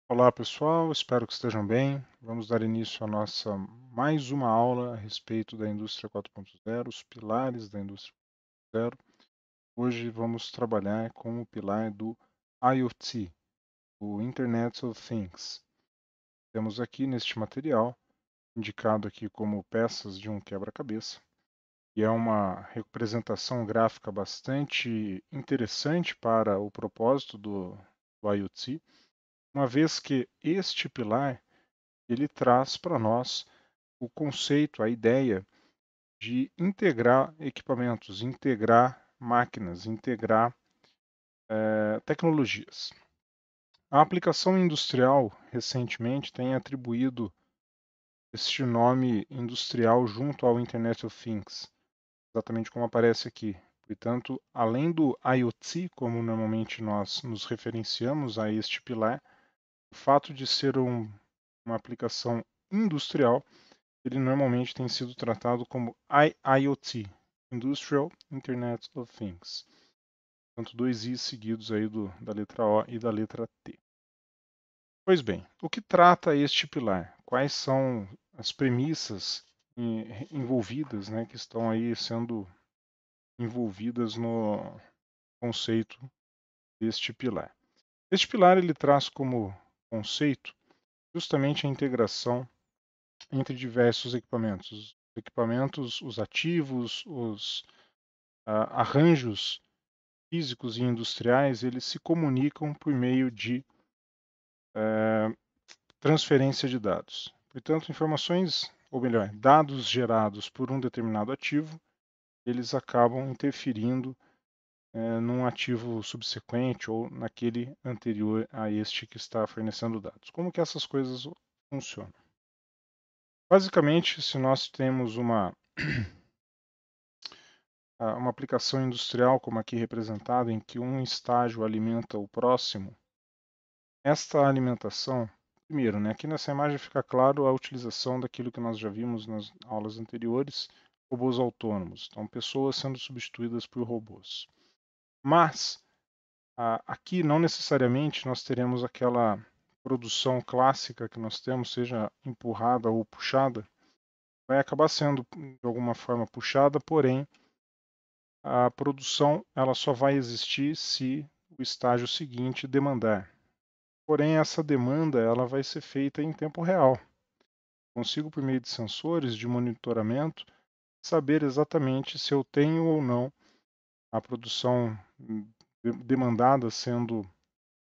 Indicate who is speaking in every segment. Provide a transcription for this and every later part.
Speaker 1: Olá pessoal, espero que estejam bem. Vamos dar início à nossa mais uma aula a respeito da indústria 4.0, os pilares da indústria 4.0. Hoje vamos trabalhar com o pilar do IoT, o Internet of Things. Temos aqui neste material, indicado aqui como peças de um quebra-cabeça, e é uma representação gráfica bastante interessante para o propósito do IoT, uma vez que este pilar ele traz para nós o conceito, a ideia de integrar equipamentos, integrar máquinas, integrar tecnologias. A aplicação industrial recentemente tem atribuído este nome industrial junto ao Internet of Things, exatamente como aparece aqui. Portanto, além do IoT, como normalmente nós nos referenciamos a este pilar, o fato de ser uma aplicação industrial ele normalmente tem sido tratado como IoT, Industrial Internet of Things. Portanto, dois I seguidos aí da letra O e da letra T. Pois bem, o que trata este pilar? Quais são as premissas envolvidas, né, que estão aí sendo envolvidas no conceito deste pilar? Este pilar ele traz como conceito justamente a integração entre diversos equipamentos. Os equipamentos, os ativos, os arranjos físicos e industriais, eles se comunicam por meio de transferência de dados. Portanto, informações, ou melhor, dados gerados por um determinado ativo, eles acabam interferindo num ativo subsequente ou naquele anterior a este que está fornecendo dados. Como que essas coisas funcionam? Basicamente, se nós temos uma aplicação industrial, como aqui representada, em que um estágio alimenta o próximo, esta alimentação, primeiro, né, aqui nessa imagem fica claro a utilização daquilo que nós já vimos nas aulas anteriores, robôs autônomos, então pessoas sendo substituídas por robôs. Mas aqui não necessariamente nós teremos aquela produção clássica que nós temos, seja empurrada ou puxada, vai acabar sendo de alguma forma puxada, porém a produção ela só vai existir se o estágio seguinte demandar. Porém, essa demanda ela vai ser feita em tempo real. Consigo, por meio de sensores de monitoramento, saber exatamente se eu tenho ou não a produção demandada sendo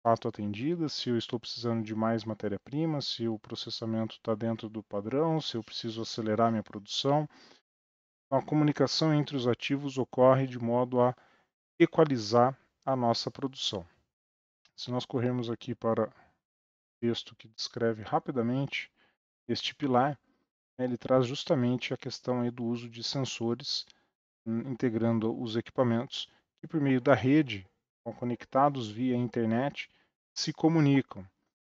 Speaker 1: fato atendida, se eu estou precisando de mais matéria-prima, se o processamento está dentro do padrão, se eu preciso acelerar minha produção. Então, a comunicação entre os ativos ocorre de modo a equalizar a nossa produção. Se nós corrermos aqui para o texto que descreve rapidamente este pilar, ele traz justamente a questão aí do uso de sensores, integrando os equipamentos que, por meio da rede, estão conectados via internet, se comunicam.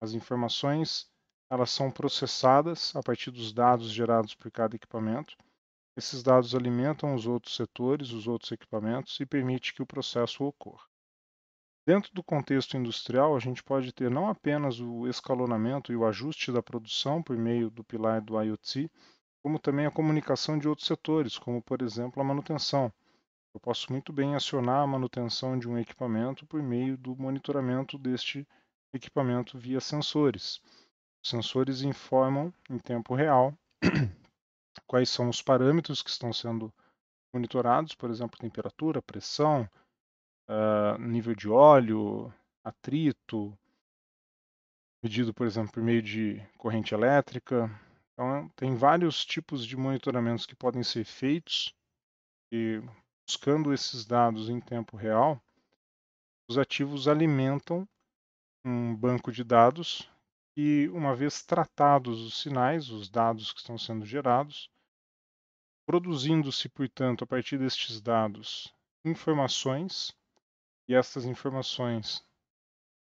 Speaker 1: As informações elas são processadas a partir dos dados gerados por cada equipamento. Esses dados alimentam os outros setores, os outros equipamentos e permite que o processo ocorra. Dentro do contexto industrial, a gente pode ter não apenas o escalonamento e o ajuste da produção por meio do pilar do IoT, como também a comunicação de outros setores, como por exemplo a manutenção. Eu posso muito bem acionar a manutenção de um equipamento por meio do monitoramento deste equipamento via sensores. Os sensores informam em tempo real quais são os parâmetros que estão sendo monitorados, por exemplo, temperatura, pressão, nível de óleo, atrito, medido, por exemplo, por meio de corrente elétrica. Então, tem vários tipos de monitoramentos que podem ser feitos e buscando esses dados em tempo real, os ativos alimentam um banco de dados e, uma vez tratados os sinais, os dados que estão sendo gerados, produzindo-se, portanto, a partir destes dados, informações, e essas informações,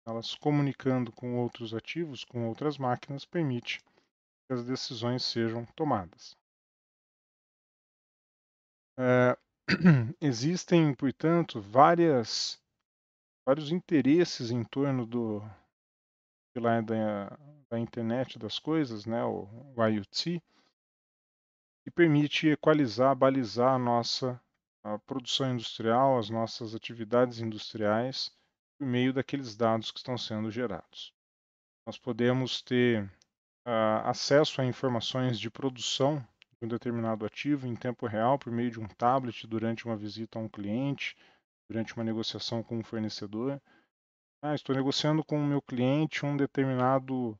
Speaker 1: elas comunicando com outros ativos, com outras máquinas, permite que as decisões sejam tomadas. Existem, portanto, vários interesses em torno do lá é da internet das coisas, né, o IoT, e permite equalizar, balizar a produção industrial, as nossas atividades industriais, por meio daqueles dados que estão sendo gerados. Nós podemos ter acesso a informações de produção de um determinado ativo em tempo real por meio de um tablet durante uma visita a um cliente, durante uma negociação com um fornecedor. Estou negociando com o meu cliente um determinado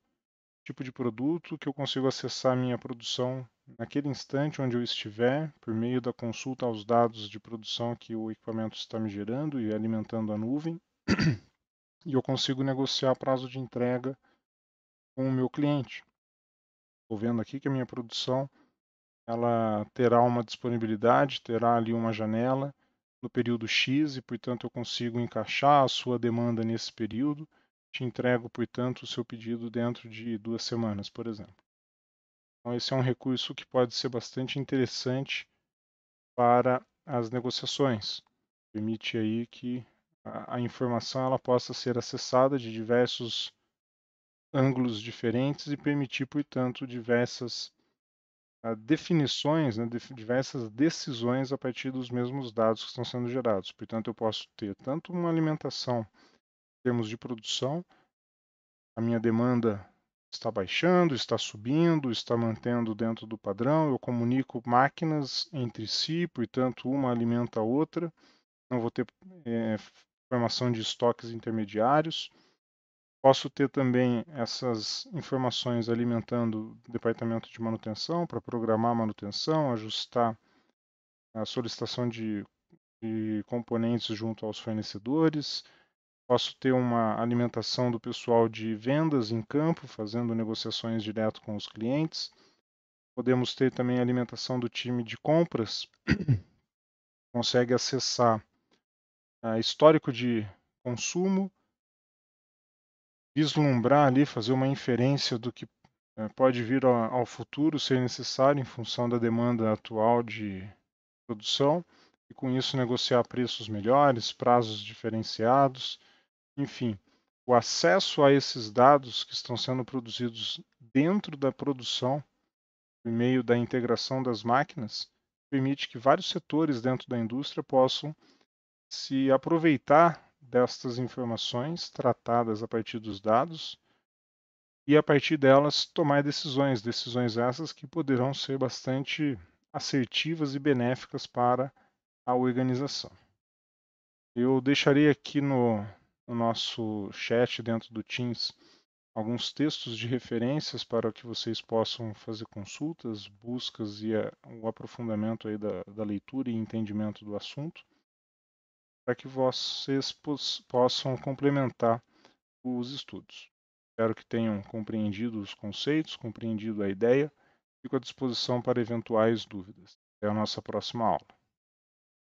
Speaker 1: tipo de produto que eu consigo acessar a minha produção naquele instante onde eu estiver, por meio da consulta aos dados de produção que o equipamento está me gerando e alimentando a nuvem, e eu consigo negociar prazo de entrega com o meu cliente. Estou vendo aqui que a minha produção ela terá uma disponibilidade, terá ali uma janela no período X e, portanto, eu consigo encaixar a sua demanda nesse período. Te entrego, portanto, o seu pedido dentro de 2 semanas, por exemplo. Então, esse é um recurso que pode ser bastante interessante para as negociações. Permite aí que a informação ela possa ser acessada de diversos ângulos diferentes e permitir, portanto, diversas definições, né, diversas decisões a partir dos mesmos dados que estão sendo gerados. Portanto, eu posso ter tanto uma alimentação em termos de produção, a minha demanda está baixando, está subindo, está mantendo dentro do padrão, eu comunico máquinas entre si, portanto, uma alimenta a outra, não vou ter formação de estoques intermediários. Posso ter também essas informações alimentando o departamento de manutenção para programar a manutenção, ajustar a solicitação de componentes junto aos fornecedores. Posso ter uma alimentação do pessoal de vendas em campo, fazendo negociações direto com os clientes. Podemos ter também a alimentação do time de compras, consegue acessar histórico de consumo, vislumbrar ali, fazer uma inferência do que pode vir ao futuro ser necessário em função da demanda atual de produção e com isso negociar preços melhores, prazos diferenciados, enfim, o acesso a esses dados que estão sendo produzidos dentro da produção por meio da integração das máquinas permite que vários setores dentro da indústria possam se aproveitar destas informações tratadas a partir dos dados e a partir delas tomar decisões, decisões essas que poderão ser bastante assertivas e benéficas para a organização. Eu deixarei aqui no nosso chat dentro do Teams alguns textos de referências para que vocês possam fazer consultas, buscas e o aprofundamento aí da leitura e entendimento do assunto, para que vocês possam complementar os estudos. Espero que tenham compreendido os conceitos, compreendido a ideia. Fico à disposição para eventuais dúvidas. Até a nossa próxima aula.